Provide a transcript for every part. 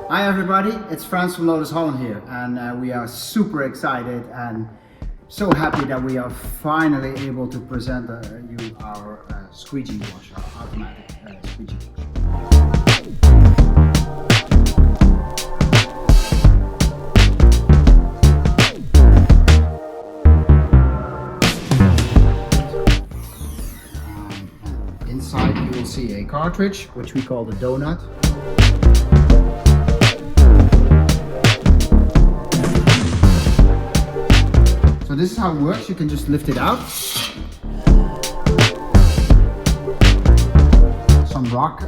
Hi everybody, it's Frens from Lotus Holland here, and we are super excited and so happy that we are finally able to present you our squeegee washer, our automatic squeegee washer. Inside you will see a cartridge, which we call the donut. So this is how it works. You can just lift it out. Some rock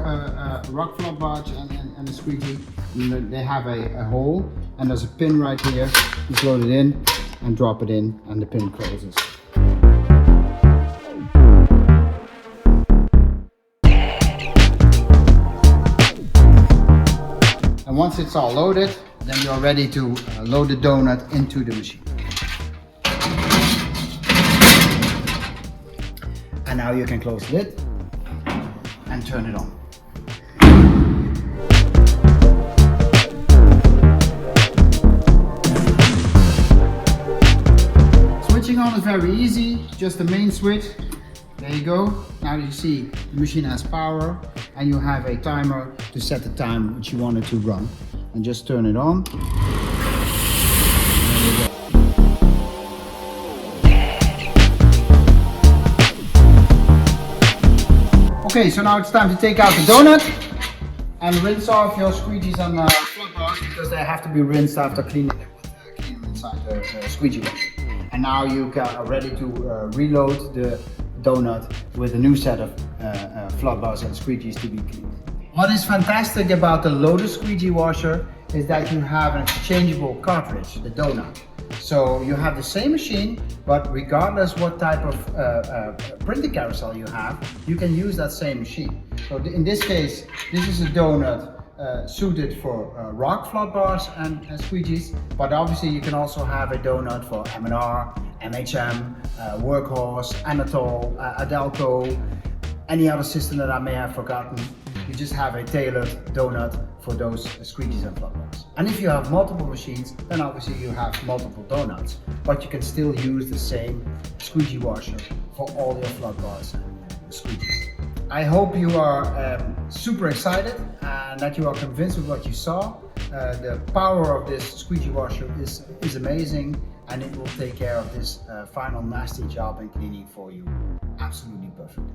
floodbars and a squeegee. And they have a hole, and there's a pin right here. You float it in and drop it in, and the pin closes. And once it's all loaded, then you're ready to load the donut into the machine. And now you can close the lid and turn it on. Switching on is very easy, just the main switch. There you go. Now you see the machine has power, and you have a timer to set the time which you want it to run. And just turn it on. Okay, so now it's time to take out the donut and rinse off your squeegees and floodbars, because they have to be rinsed after cleaning them inside the squeegee washer. And now you are ready to reload the donut with a new set of floodbars and squeegees to be cleaned. What is fantastic about the Lotus Squeegee Washer is that you have an exchangeable cartridge, the donut. So you have the same machine, but regardless what type of printing carousel you have, you can use that same machine. So in this case, this is a donut suited for rock floodbars and squeegees, but obviously you can also have a donut for M&R, MHM, Workhorse, Anatol, Adelco, any other system that I may have forgotten. You just have a tailored donut for those squeegees and floodbars. And if you have multiple machines, then obviously you have multiple donuts, but you can still use the same squeegee washer for all your floodbars and squeegees. I hope you are super excited and that you are convinced with what you saw. The power of this squeegee washer is amazing, and it will take care of this final nasty job and cleaning for you absolutely perfect.